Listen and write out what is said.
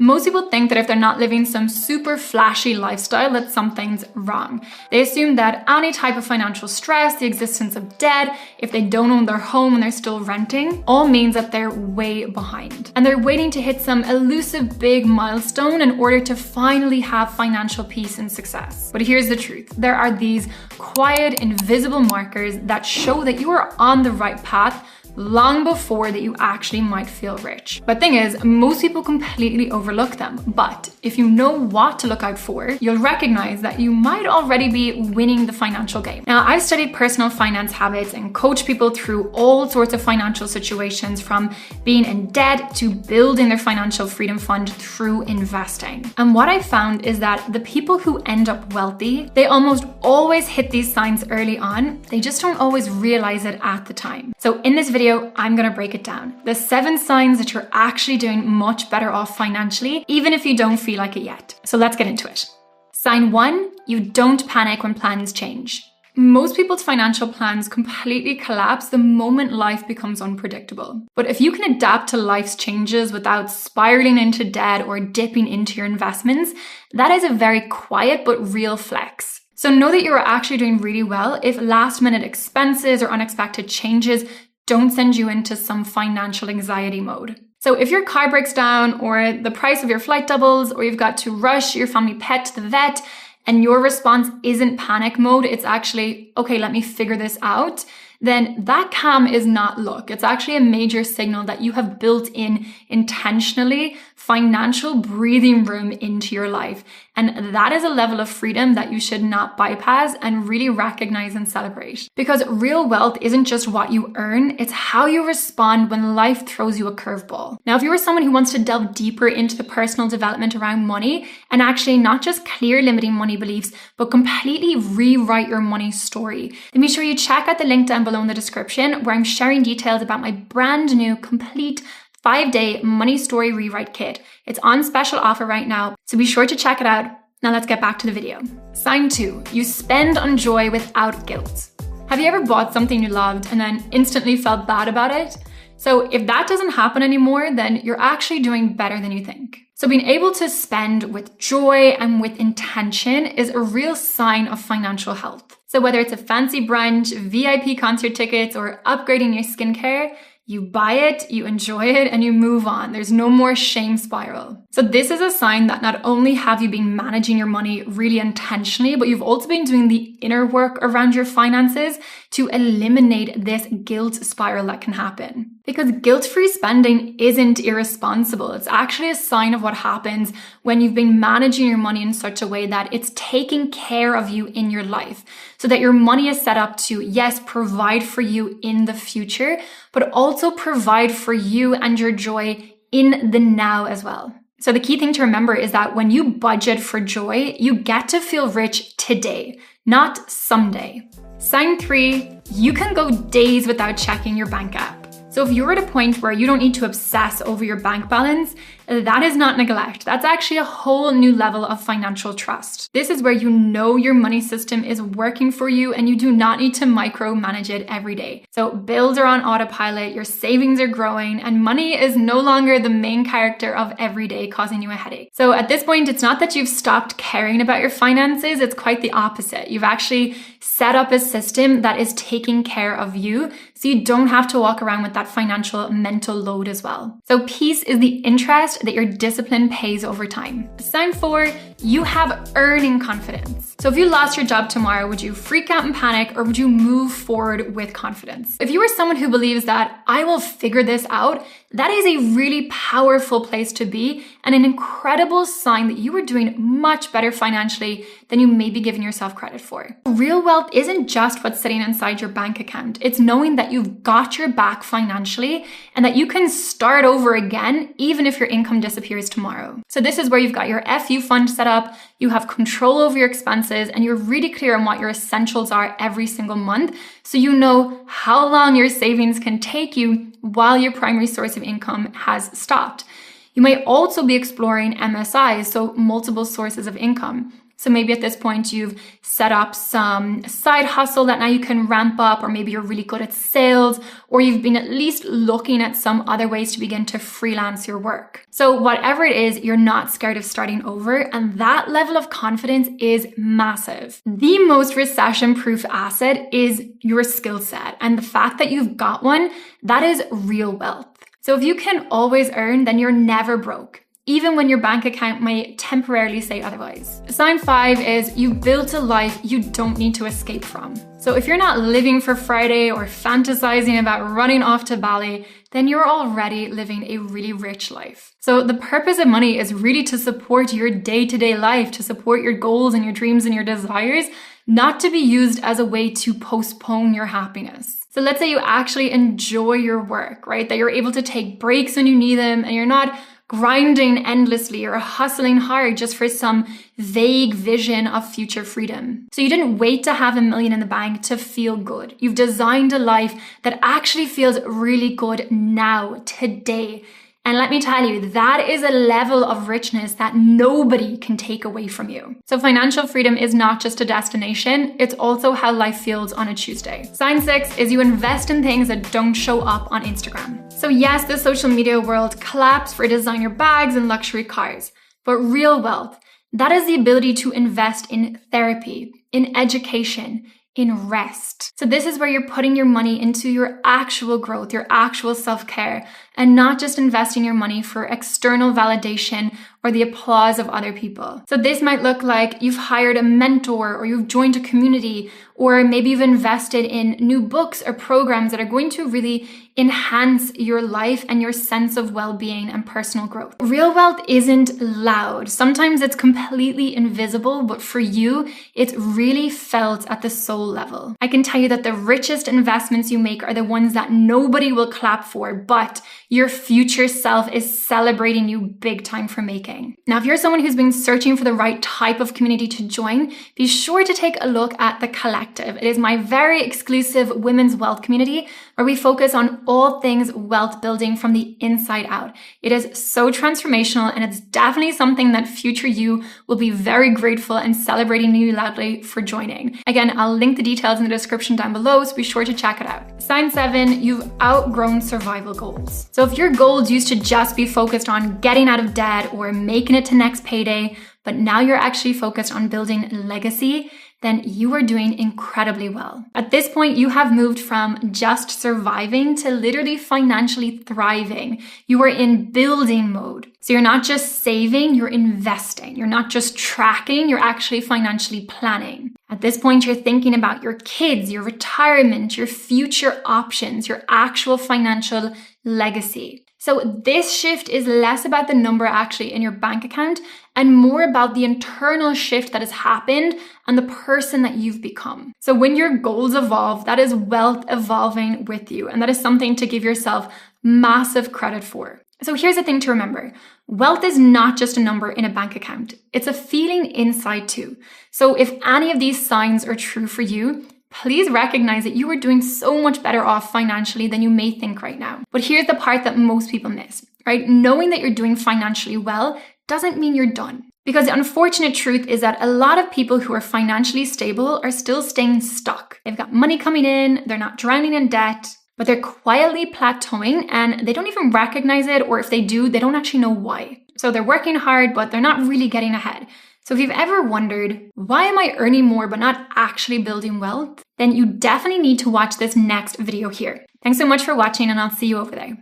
Most people think that if they're not living some super flashy lifestyle, that something's wrong. They assume that any type of financial stress, the existence of debt, if they don't own their home and they're still renting, all means that they're way behind. And they're waiting to hit some elusive big milestone in order to finally have financial peace and success. But here's the truth. There are these quiet, invisible markers that show that you are on the right path long before that you actually might feel rich. But thing is, most people completely overlook them. But if you know what to look out for, you'll recognize that you might already be winning the financial game. Now, I've studied personal finance habits and coached people through all sorts of financial situations, from being in debt to building their financial freedom fund through investing. And what I found is that the people who end up wealthy, they almost always hit these signs early on. They just don't always realize it at the time. So in this video, I'm gonna break it down. The 7 signs that you're actually doing much better off financially, even if you don't feel like it yet. So let's get into it. Sign 1, you don't panic when plans change. Most people's financial plans completely collapse the moment life becomes unpredictable. But if you can adapt to life's changes without spiraling into debt or dipping into your investments, that is a very quiet but real flex. So know that you're actually doing really well if last-minute expenses or unexpected changes don't send you into some financial anxiety mode. So if your car breaks down, or the price of your flight doubles, or you've got to rush your family pet to the vet, and your response isn't panic mode, it's actually, okay, let me figure this out, then that calm is not luck. It's actually a major signal that you have built in intentionally financial breathing room into your life. And that is a level of freedom that you should not bypass and really recognize and celebrate. Because real wealth isn't just what you earn, it's how you respond when life throws you a curveball. Now, if you are someone who wants to delve deeper into the personal development around money and actually not just clear limiting money beliefs, but completely rewrite your money story, then be sure you check out the link down below in the description, where I'm sharing details about my brand new complete 5-day money story rewrite kit. It's on special offer right now, so be sure to check it out. Now let's get back to the video. Sign 2, you spend on joy without guilt. Have you ever bought something you loved and then instantly felt bad about it? So if that doesn't happen anymore, then you're actually doing better than you think. So being able to spend with joy and with intention is a real sign of financial health. So whether it's a fancy brunch, VIP concert tickets, or upgrading your skincare, you buy it, you enjoy it, and you move on. There's no more shame spiral. So this is a sign that not only have you been managing your money really intentionally, but you've also been doing the inner work around your finances to eliminate this guilt spiral that can happen. Because guilt-free spending isn't irresponsible. It's actually a sign of what happens when you've been managing your money in such a way that it's taking care of you in your life, so that your money is set up to, yes, provide for you in the future, but also provide for you and your joy in the now as well. So the key thing to remember is that when you budget for joy, you get to feel rich today, not someday. Sign 3, you can go days without checking your bank app. So if you're at a point where you don't need to obsess over your bank balance, that is not neglect. That's actually a whole new level of financial trust. This is where you know your money system is working for you and you do not need to micromanage it every day. So bills are on autopilot, your savings are growing, and money is no longer the main character of every day causing you a headache. So at this point, it's not that you've stopped caring about your finances, it's quite the opposite. You've actually set up a system that is taking care of you, so you don't have to walk around with that financial mental load as well. So peace is the interest that your discipline pays over time. Sign 4, you have earning confidence. So if you lost your job tomorrow, would you freak out and panic, or would you move forward with confidence? If you are someone who believes that I will figure this out, that is a really powerful place to be and an incredible sign that you are doing much better financially than you may be giving yourself credit for. Real wealth isn't just what's sitting inside your bank account. It's knowing that you've got your back financially and that you can start over again even if your income disappears tomorrow. So this is where you've got your FU fund set up, you have control over your expenses, and you're really clear on what your essentials are every single month, so you know how long your savings can take you while your primary source of income has stopped. You might also be exploring MSIs, so multiple sources of income. So maybe at this point you've set up some side hustle that now you can ramp up, or maybe you're really good at sales, or you've been at least looking at some other ways to begin to freelance your work. So whatever it is, you're not scared of starting over, and that level of confidence is massive. The most recession-proof asset is your skill set, and the fact that you've got one, that is real wealth. So if you can always earn, then you're never broke, even when your bank account may temporarily say otherwise. Sign 5 is you've built a life you don't need to escape from. So if you're not living for Friday or fantasizing about running off to Bali, then you're already living a really rich life. So the purpose of money is really to support your day-to-day life, to support your goals and your dreams and your desires, not to be used as a way to postpone your happiness. So let's say you actually enjoy your work, right? That you're able to take breaks when you need them, and you're not grinding endlessly or hustling hard just for some vague vision of future freedom. So you didn't wait to have $1 million in the bank to feel good. You've designed a life that actually feels really good now, today. And let me tell you, that is a level of richness that nobody can take away from you. So financial freedom is not just a destination, it's also how life feels on a Tuesday. Sign 6 is you invest in things that don't show up on Instagram. So yes, the social media world claps for designer bags and luxury cars, but real wealth, that is the ability to invest in therapy, in education, in rest. So this is where you're putting your money into your actual growth, your actual self-care, and not just investing your money for external validation or the applause of other people. So this might look like you've hired a mentor, or you've joined a community, or maybe you've invested in new books or programs that are going to really enhance your life and your sense of well-being and personal growth. Real wealth isn't loud. Sometimes it's completely invisible, but for you, it's really felt at the soul level. I can tell you that the richest investments you make are the ones that nobody will clap for, but your future self is celebrating you big time for making. Now, if you're someone who's been searching for the right type of community to join, be sure to take a look at The Collective. It is my very exclusive women's wealth community where we focus on all things wealth building from the inside out. It is so transformational, and it's definitely something that future you will be very grateful and celebrating you loudly for joining. Again, I'll link the details in the description down below, so be sure to check it out. Sign 7, you've outgrown survival goals. So if your goals used to just be focused on getting out of debt or making it to next payday, but now you're actually focused on building legacy, then you are doing incredibly well. At this point, you have moved from just surviving to literally financially thriving. You are in building mode. So you're not just saving, you're investing. You're not just tracking, you're actually financially planning. At this point, you're thinking about your kids, your retirement, your future options, your actual financial legacy. So this shift is less about the number actually in your bank account and more about the internal shift that has happened and the person that you've become. So when your goals evolve, that is wealth evolving with you. And that is something to give yourself massive credit for. So here's the thing to remember. Wealth is not just a number in a bank account. It's a feeling inside too. So if any of these signs are true for you, please recognize that you are doing so much better off financially than you may think right now. But here's the part that most people miss, right? Knowing that you're doing financially well doesn't mean you're done. Because the unfortunate truth is that a lot of people who are financially stable are still staying stuck. They've got money coming in, they're not drowning in debt, but they're quietly plateauing and they don't even recognize it, or if they do, they don't actually know why. So they're working hard, but they're not really getting ahead. So if you've ever wondered, why am I earning more but not actually building wealth? Then you definitely need to watch this next video here. Thanks so much for watching, and I'll see you over there.